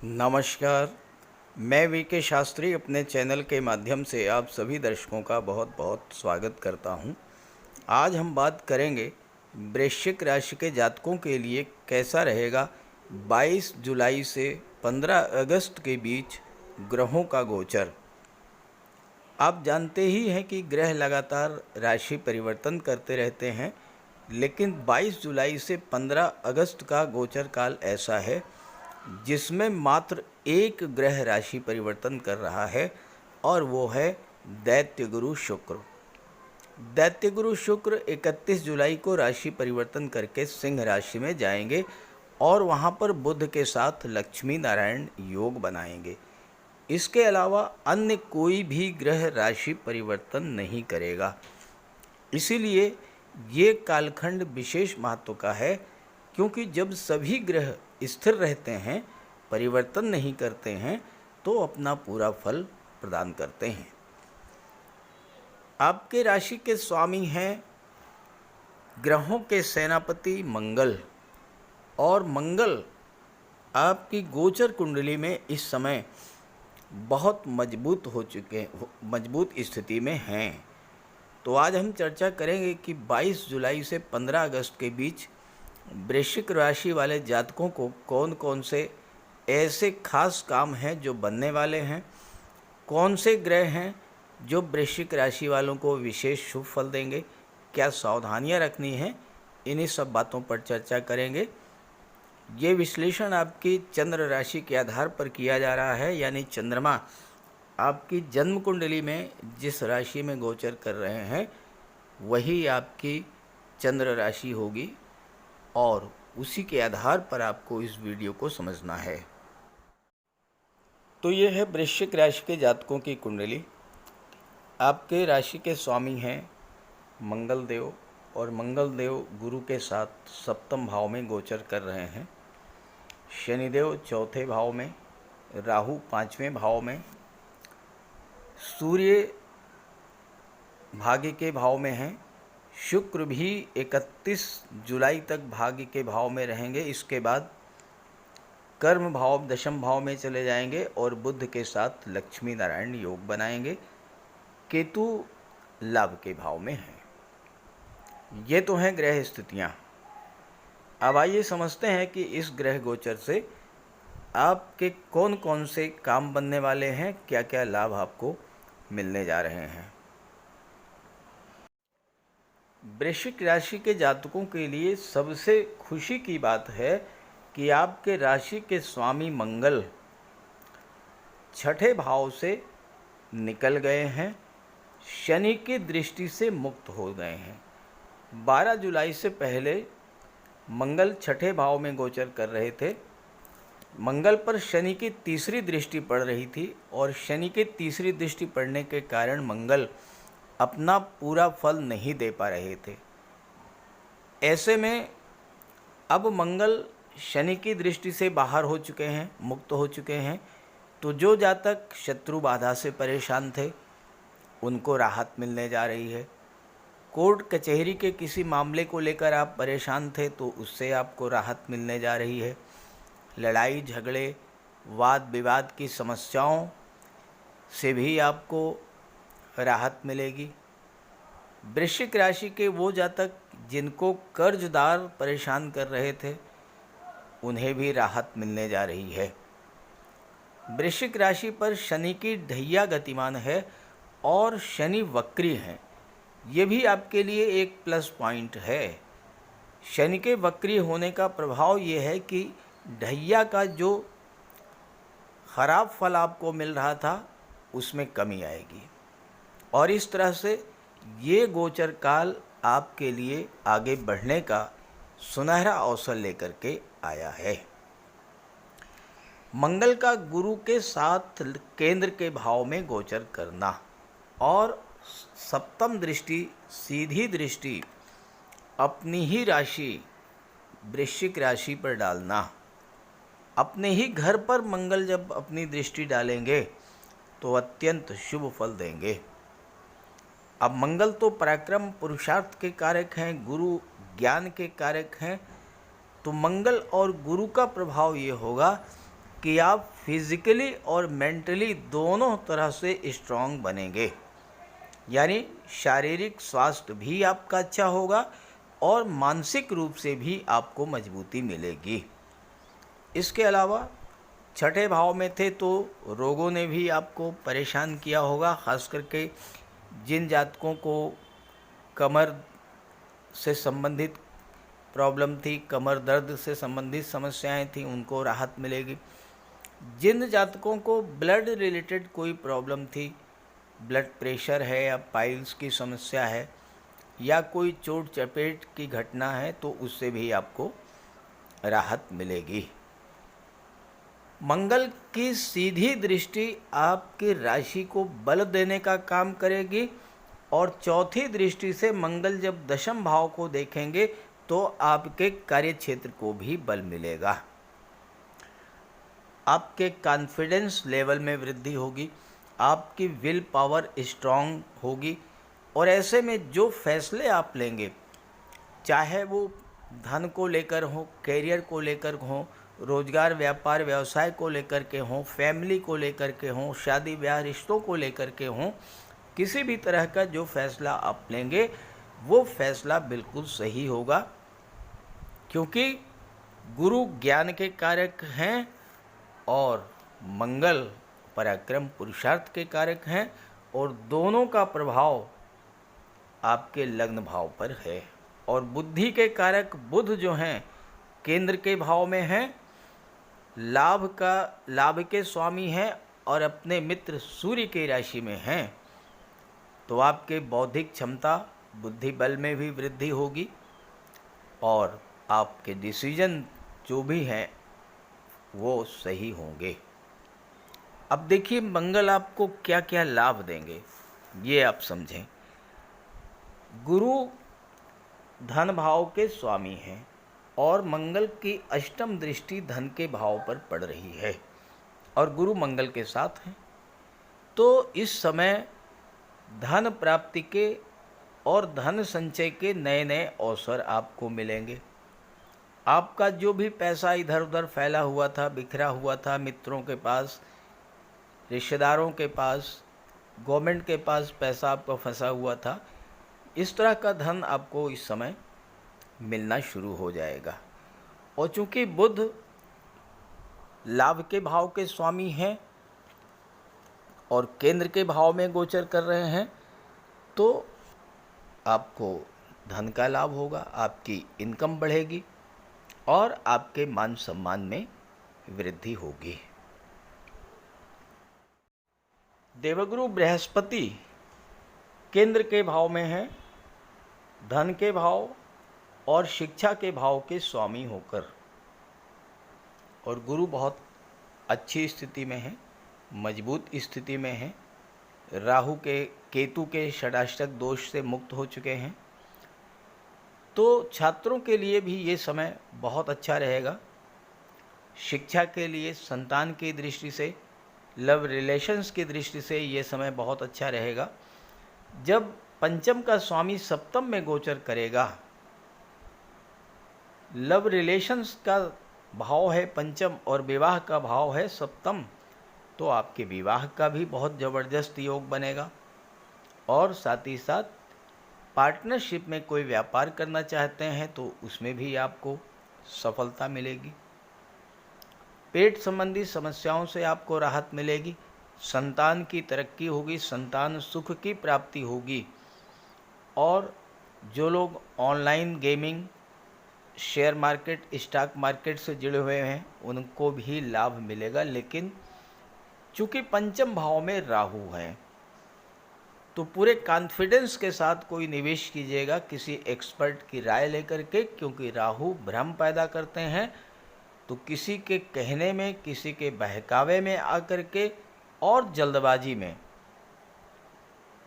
नमस्कार। मैं वीके शास्त्री अपने चैनल के माध्यम से आप सभी दर्शकों का बहुत बहुत स्वागत करता हूं। आज हम बात करेंगे वृश्चिक राशि के जातकों के लिए कैसा रहेगा 22 जुलाई से 15 अगस्त के बीच ग्रहों का गोचर। आप जानते ही हैं कि ग्रह लगातार राशि परिवर्तन करते रहते हैं, लेकिन 22 जुलाई से 15 अगस्त का गोचर काल ऐसा है जिसमें मात्र एक ग्रह राशि परिवर्तन कर रहा है और वो है दैत्य गुरु शुक्र। दैत्य गुरु शुक्र 31 जुलाई को राशि परिवर्तन करके सिंह राशि में जाएंगे और वहाँ पर बुध के साथ लक्ष्मी नारायण योग बनाएंगे। इसके अलावा अन्य कोई भी ग्रह राशि परिवर्तन नहीं करेगा। इसीलिए ये कालखंड विशेष महत्व का है, क्योंकि जब सभी ग्रह स्थिर रहते हैं, परिवर्तन नहीं करते हैं, तो अपना पूरा फल प्रदान करते हैं। आपके राशि के स्वामी हैं ग्रहों के सेनापति मंगल, और मंगल आपकी गोचर कुंडली में इस समय बहुत मजबूत स्थिति में हैं। तो आज हम चर्चा करेंगे कि 22 जुलाई से 15 अगस्त के बीच वृश्चिक राशि वाले जातकों को कौन कौन से ऐसे खास काम हैं जो बनने वाले हैं, कौन से ग्रह हैं जो वृश्चिक राशि वालों को विशेष शुभ फल देंगे, क्या सावधानियां रखनी हैं, इन्हीं सब बातों पर चर्चा करेंगे। ये विश्लेषण आपकी चंद्र राशि के आधार पर किया जा रहा है, यानी चंद्रमा आपकी जन्म कुंडली में जिस राशि में गोचर कर रहे हैं वही आपकी चंद्र राशि होगी, और उसी के आधार पर आपको इस वीडियो को समझना है। तो ये है वृश्चिक राशि के जातकों की कुंडली। आपके राशि के स्वामी हैं मंगल देव, और मंगल देव गुरु के साथ सप्तम भाव में गोचर कर रहे हैं। शनिदेव चौथे भाव में, राहु पाँचवें भाव में, सूर्य भाग्य के भाव में हैं, शुक्र भी 31 जुलाई तक भाग्य के भाव में रहेंगे। इसके बाद कर्म भाव दशम भाव में चले जाएंगे और बुध के साथ लक्ष्मी नारायण योग बनाएंगे। केतु लाभ के भाव में हैं। ये तो हैं ग्रह स्थितियाँ। अब आइए समझते हैं कि इस ग्रह गोचर से आपके कौन कौन से काम बनने वाले हैं, क्या क्या लाभ आपको मिलने जा रहे हैं। वृश्चिक राशि के जातकों के लिए सबसे खुशी की बात है कि आपके राशि के स्वामी मंगल छठे भाव से निकल गए हैं, शनि की दृष्टि से मुक्त हो गए हैं। 12 जुलाई से पहले मंगल छठे भाव में गोचर कर रहे थे। मंगल पर शनि की तीसरी दृष्टि पड़ रही थी, और शनि की तीसरी दृष्टि पड़ने के कारण मंगल अपना पूरा फल नहीं दे पा रहे थे। ऐसे में अब मंगल शनि की दृष्टि से बाहर हो चुके हैं, मुक्त हो चुके हैं। तो जो जातक शत्रु बाधा से परेशान थे उनको राहत मिलने जा रही है। कोर्ट कचहरी के किसी मामले को लेकर आप परेशान थे तो उससे आपको राहत मिलने जा रही है। लड़ाई झगड़े वाद विवाद की समस्याओं से भी आपको राहत मिलेगी। वृश्चिक राशि के वो जातक जिनको कर्जदार परेशान कर रहे थे उन्हें भी राहत मिलने जा रही है। वृश्चिक राशि पर शनि की ढैया गतिमान है और शनि वक्री हैं। ये भी आपके लिए एक प्लस पॉइंट है। शनि के वक्री होने का प्रभाव ये है कि ढैया का जो खराब फल आपको मिल रहा था उसमें कमी आएगी, और इस तरह से ये गोचर काल आपके लिए आगे बढ़ने का सुनहरा अवसर लेकर के आया है। मंगल का गुरु के साथ केंद्र के भाव में गोचर करना और सप्तम दृष्टि, सीधी दृष्टि अपनी ही राशि वृश्चिक राशि पर डालना, अपने ही घर पर मंगल जब अपनी दृष्टि डालेंगे तो अत्यंत शुभ फल देंगे। अब मंगल तो पराक्रम पुरुषार्थ के कारक हैं, गुरु ज्ञान के कारक हैं। तो मंगल और गुरु का प्रभाव ये होगा कि आप फिजिकली और मेंटली दोनों तरह से स्ट्रांग बनेंगे, यानी शारीरिक स्वास्थ्य भी आपका अच्छा होगा और मानसिक रूप से भी आपको मजबूती मिलेगी। इसके अलावा छठे भाव में थे तो रोगों ने भी आपको परेशान किया होगा, खास करके जिन जातकों को कमर से संबंधित प्रॉब्लम थी, कमर दर्द से संबंधित समस्याएं थी, उनको राहत मिलेगी। जिन जातकों को ब्लड रिलेटेड कोई प्रॉब्लम थी, ब्लड प्रेशर है या पाइल्स की समस्या है या कोई चोट चपेट की घटना है, तो उससे भी आपको राहत मिलेगी। मंगल की सीधी दृष्टि आपकी राशि को बल देने का काम करेगी और चौथी दृष्टि से मंगल जब दशम भाव को देखेंगे तो आपके कार्य क्षेत्र को भी बल मिलेगा। आपके कॉन्फिडेंस लेवल में वृद्धि होगी, आपकी विल पावर स्ट्रांग होगी और ऐसे में जो फैसले आप लेंगे, चाहे वो धन को लेकर हो, कैरियर को लेकर हो, रोजगार व्यापार व्यवसाय को लेकर के हों, फैमिली को लेकर के हों, शादी ब्याह रिश्तों को लेकर के हों, किसी भी तरह का जो फैसला आप लेंगे वो फैसला बिल्कुल सही होगा, क्योंकि गुरु ज्ञान के कारक हैं और मंगल पराक्रम पुरुषार्थ के कारक हैं और दोनों का प्रभाव आपके लग्न भाव पर है। और बुद्धि के कारक बुध जो हैं केंद्र के भाव में हैं, लाभ के स्वामी हैं और अपने मित्र सूर्य की राशि में हैं, तो आपके बौद्धिक क्षमता बुद्धि बल में भी वृद्धि होगी और आपके डिसीजन जो भी हैं वो सही होंगे। अब देखिए मंगल आपको क्या क्या लाभ देंगे ये आप समझें। गुरु धन भाव के स्वामी हैं और मंगल की अष्टम दृष्टि धन के भाव पर पड़ रही है और गुरु मंगल के साथ हैं, तो इस समय धन प्राप्ति के और धन संचय के नए नए अवसर आपको मिलेंगे। आपका जो भी पैसा इधर उधर फैला हुआ था, बिखरा हुआ था, मित्रों के पास, रिश्तेदारों के पास, गवर्नमेंट के पास पैसा आपका फंसा हुआ था, इस तरह का धन आपको इस समय मिलना शुरू हो जाएगा। और चूंकि बुध लाभ के भाव के स्वामी हैं और केंद्र के भाव में गोचर कर रहे हैं, तो आपको धन का लाभ होगा, आपकी इनकम बढ़ेगी और आपके मान सम्मान में वृद्धि होगी। देवगुरु बृहस्पति केंद्र के भाव में है, धन के भाव और शिक्षा के भाव के स्वामी होकर, और गुरु बहुत अच्छी स्थिति में है, मजबूत स्थिति में है, राहु के केतु के षडाष्टक दोष से मुक्त हो चुके हैं, तो छात्रों के लिए भी ये समय बहुत अच्छा रहेगा। शिक्षा के लिए, संतान की दृष्टि से, लव रिलेशंस की दृष्टि से ये समय बहुत अच्छा रहेगा। जब पंचम का स्वामी सप्तम में गोचर करेगा, लव रिलेशंस का भाव है पंचम और विवाह का भाव है सप्तम, तो आपके विवाह का भी बहुत ज़बरदस्त योग बनेगा और साथ ही साथ पार्टनरशिप में कोई व्यापार करना चाहते हैं तो उसमें भी आपको सफलता मिलेगी। पेट संबंधी समस्याओं से आपको राहत मिलेगी, संतान की तरक्की होगी, संतान सुख की प्राप्ति होगी और जो लोग online gaming, share market, stock market से जुड़े हुए हैं उनको भी लाभ मिलेगा। लेकिन चूँकि पंचम भाव में राहु है तो पूरे कॉन्फिडेंस के साथ कोई निवेश कीजिएगा, किसी एक्सपर्ट की राय लेकर के, क्योंकि राहु भ्रम पैदा करते हैं। तो किसी के कहने में, किसी के बहकावे में आकर के और जल्दबाजी में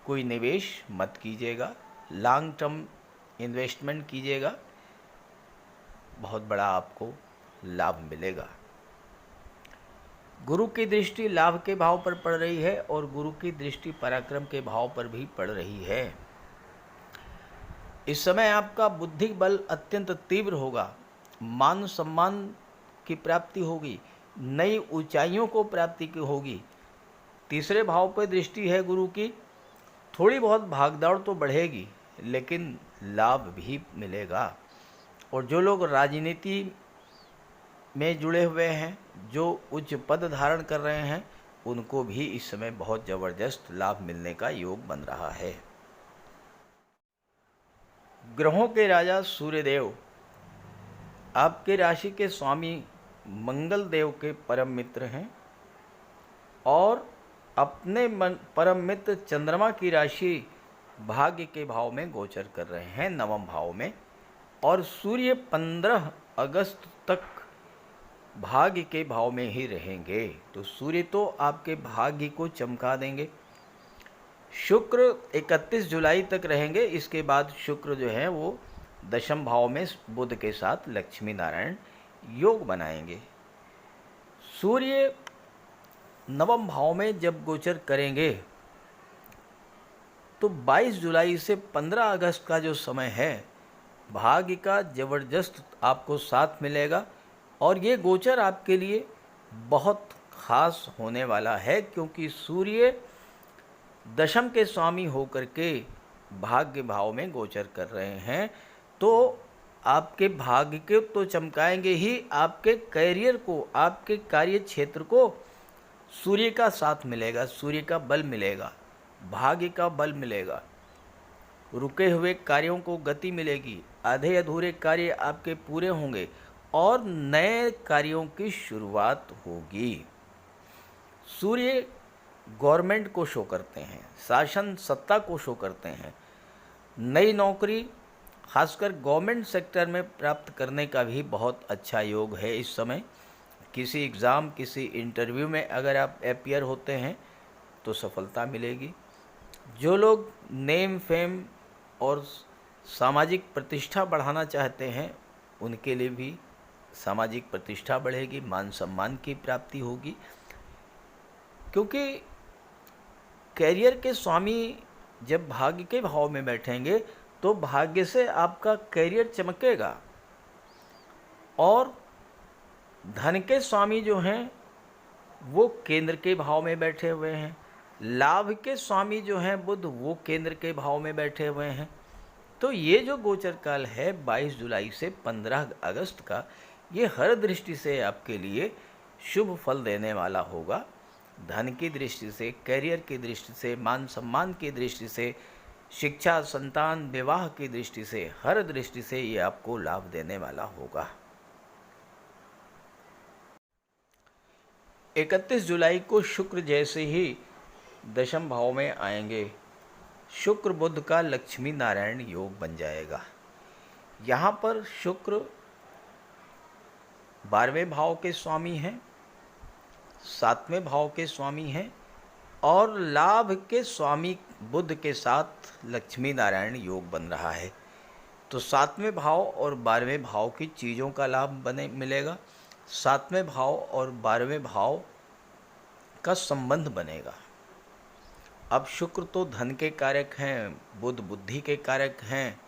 कोई निवेश मत कीजिएगा, लॉन्ग टर्म इन्वेस्टमेंट कीजिएगा, बहुत बड़ा आपको लाभ मिलेगा। गुरु की दृष्टि लाभ के भाव पर पड़ रही है और गुरु की दृष्टि पराक्रम के भाव पर भी पड़ रही है। इस समय आपका बुद्धि बल अत्यंत तीव्र होगा, मान सम्मान की प्राप्ति होगी, नई ऊंचाइयों को प्राप्ति की होगी। तीसरे भाव पर दृष्टि है गुरु की, थोड़ी बहुत भागदौड़ तो बढ़ेगी लेकिन लाभ भी मिलेगा। और जो लोग राजनीति में जुड़े हुए हैं, जो उच्च पद धारण कर रहे हैं, उनको भी इस समय बहुत ज़बरदस्त लाभ मिलने का योग बन रहा है। ग्रहों के राजा सूर्यदेव आपके राशि के स्वामी मंगल देव के परम मित्र हैं और अपने परम मित्र चंद्रमा की राशि भाग्य के भाव में गोचर कर रहे हैं, नवम भाव में। और सूर्य 15 अगस्त तक भाग्य के भाव में ही रहेंगे, तो सूर्य तो आपके भाग्य को चमका देंगे। शुक्र 31 जुलाई तक रहेंगे, इसके बाद शुक्र जो है वो दशम भाव में बुध के साथ लक्ष्मी नारायण योग बनाएंगे। सूर्य नवम भाव में जब गोचर करेंगे तो 22 जुलाई से 15 अगस्त का जो समय है, भाग्य का ज़बरदस्त आपको साथ मिलेगा। और ये गोचर आपके लिए बहुत खास होने वाला है, क्योंकि सूर्य दशम के स्वामी होकर के भाग्य भाव में गोचर कर रहे हैं। तो आपके भाग्य के तो चमकाएंगे ही, आपके करियर को, आपके कार्य क्षेत्र को सूर्य का साथ मिलेगा, सूर्य का बल मिलेगा, भाग्य का बल मिलेगा। रुके हुए कार्यों को गति मिलेगी, आधे अधूरे कार्य आपके पूरे होंगे और नए कार्यों की शुरुआत होगी। सूर्य गवर्नमेंट को शो करते हैं, शासन सत्ता को शो करते हैं। नई नौकरी खासकर गवर्नमेंट सेक्टर में प्राप्त करने का भी बहुत अच्छा योग है इस समय। किसी एग्ज़ाम, किसी इंटरव्यू में अगर आप अपीयर होते हैं तो सफलता मिलेगी। जो लोग नेम फेम और सामाजिक प्रतिष्ठा बढ़ाना चाहते हैं, उनके लिए भी सामाजिक प्रतिष्ठा बढ़ेगी, मान सम्मान की प्राप्ति होगी। क्योंकि कैरियर के स्वामी जब भाग्य के भाव में बैठेंगे तो भाग्य से आपका कैरियर चमकेगा। और धन के स्वामी जो हैं वो केंद्र के भाव में बैठे हुए हैं। लाभ के स्वामी जो हैं बुध, वो केंद्र के भाव में बैठे हुए हैं। तो ये जो गोचर काल है 22 जुलाई से 15 अगस्त का, ये हर दृष्टि से आपके लिए शुभ फल देने वाला होगा। धन की दृष्टि से, कैरियर की दृष्टि से, मान सम्मान की दृष्टि से, शिक्षा, संतान, विवाह की दृष्टि से, हर दृष्टि से ये आपको लाभ देने वाला होगा। 31 जुलाई को शुक्र जैसे ही दशम भाव में आएंगे, शुक्र बुध का लक्ष्मी नारायण योग बन जाएगा। यहाँ पर शुक्र 12वें भाव के स्वामी हैं, 7वें भाव के स्वामी हैं और लाभ के स्वामी बुध के साथ लक्ष्मी नारायण योग बन रहा है। तो 7वें भाव और 12वें भाव की चीज़ों का लाभ मिलेगा। 7वें भाव और 12वें भाव का संबंध बनेगा। अब शुक्र तो धन के कारक हैं, बुध बुद्धि के कारक हैं,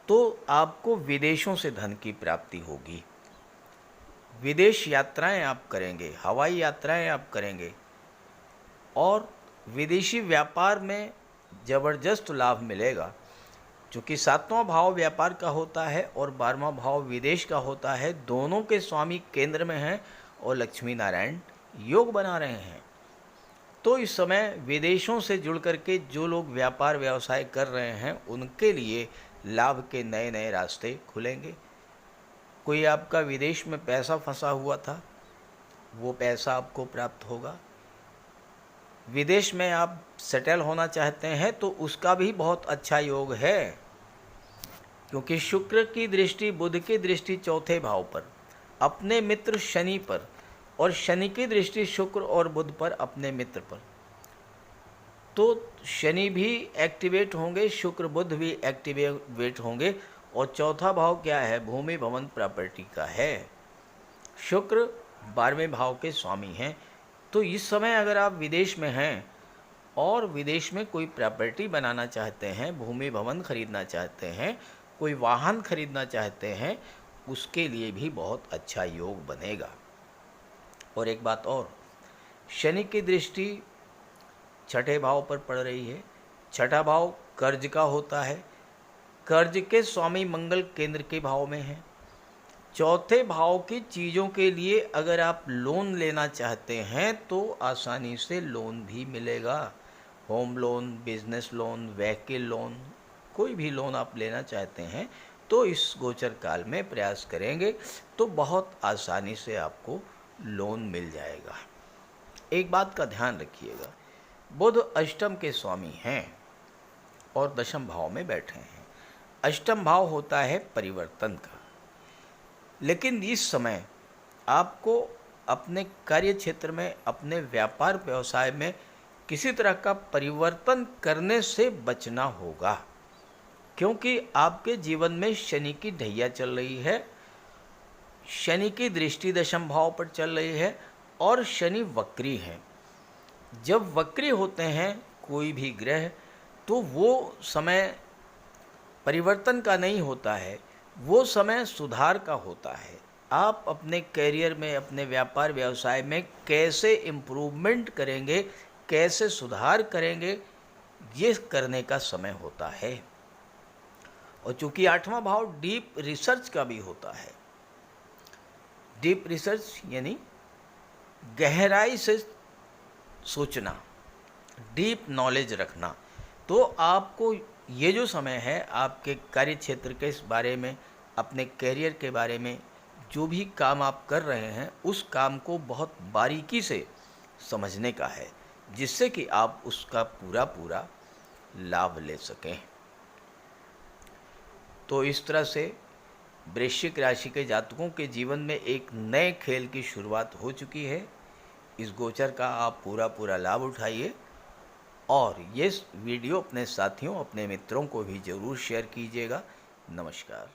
तो आपको विदेशों से धन की प्राप्ति होगी। विदेश यात्राएं आप करेंगे, हवाई यात्राएं आप करेंगे और विदेशी व्यापार में ज़बरदस्त लाभ मिलेगा। चूँकि 7वां भाव व्यापार का होता है और 12वां भाव विदेश का होता है, दोनों के स्वामी केंद्र में हैं और लक्ष्मी नारायण योग बना रहे हैं। तो इस समय विदेशों से जुड़ करके जो लोग व्यापार व्यवसाय कर रहे हैं, उनके लिए लाभ के नए नए रास्ते खुलेंगे। कोई आपका विदेश में पैसा फंसा हुआ था, वो पैसा आपको प्राप्त होगा। विदेश में आप सेटल होना चाहते हैं तो उसका भी बहुत अच्छा योग है, क्योंकि शुक्र की दृष्टि, बुध की दृष्टि 4थे भाव पर, अपने मित्र शनि पर, और शनि की दृष्टि शुक्र और बुध पर, अपने मित्र पर। तो शनि भी एक्टिवेट होंगे, शुक्र बुध भी एक्टिवेट होंगे। और 4था भाव क्या है? भूमि भवन प्रॉपर्टी का है। शुक्र 12वें भाव के स्वामी हैं। तो इस समय अगर आप विदेश में हैं और विदेश में कोई प्रॉपर्टी बनाना चाहते हैं, भूमि भवन खरीदना चाहते हैं, कोई वाहन खरीदना चाहते हैं, उसके लिए भी बहुत अच्छा योग बनेगा। और एक बात और, शनि की दृष्टि छठे भाव पर पड़ रही है। छठा भाव कर्ज का होता है। कर्ज के स्वामी मंगल केंद्र के भाव में है। चौथे भाव की चीज़ों के लिए अगर आप लोन लेना चाहते हैं तो आसानी से लोन भी मिलेगा। Home loan, business loan, vehicle loan, कोई भी लोन आप लेना चाहते हैं तो इस गोचर काल में प्रयास करेंगे तो बहुत आसानी से आपको लोन मिल जाएगा। एक बात का ध्यान रखिएगा, बुध अष्टम के स्वामी हैं और दशम भाव में बैठे हैं। अष्टम भाव होता है परिवर्तन का, लेकिन इस समय आपको अपने कार्य क्षेत्र में, अपने व्यापार व्यवसाय में किसी तरह का परिवर्तन करने से बचना होगा, क्योंकि आपके जीवन में शनि की ढैया चल रही है। शनि की दृष्टि दशम भाव पर चल रही है और शनि वक्री है। जब वक्री होते हैं कोई भी ग्रह तो वो समय परिवर्तन का नहीं होता है, वो समय सुधार का होता है। आप अपने करियर में, अपने व्यापार व्यवसाय में कैसे इम्प्रूवमेंट करेंगे, कैसे सुधार करेंगे, ये करने का समय होता है। और चूंकि आठवां भाव डीप रिसर्च का भी होता है, डीप रिसर्च यानी गहराई से सोचना, डीप नॉलेज रखना, तो आपको ये जो समय है आपके कार्य क्षेत्र के बारे में, अपने करियर के बारे में, जो भी काम आप कर रहे हैं उस काम को बहुत बारीकी से समझने का है, जिससे कि आप उसका पूरा पूरा लाभ ले सकें। तो इस तरह से वृश्चिक राशि के जातकों के जीवन में एक नए खेल की शुरुआत हो चुकी है। इस गोचर का आप पूरा पूरा लाभ उठाइए और ये वीडियो अपने साथियों, अपने मित्रों को भी ज़रूर शेयर कीजिएगा। नमस्कार।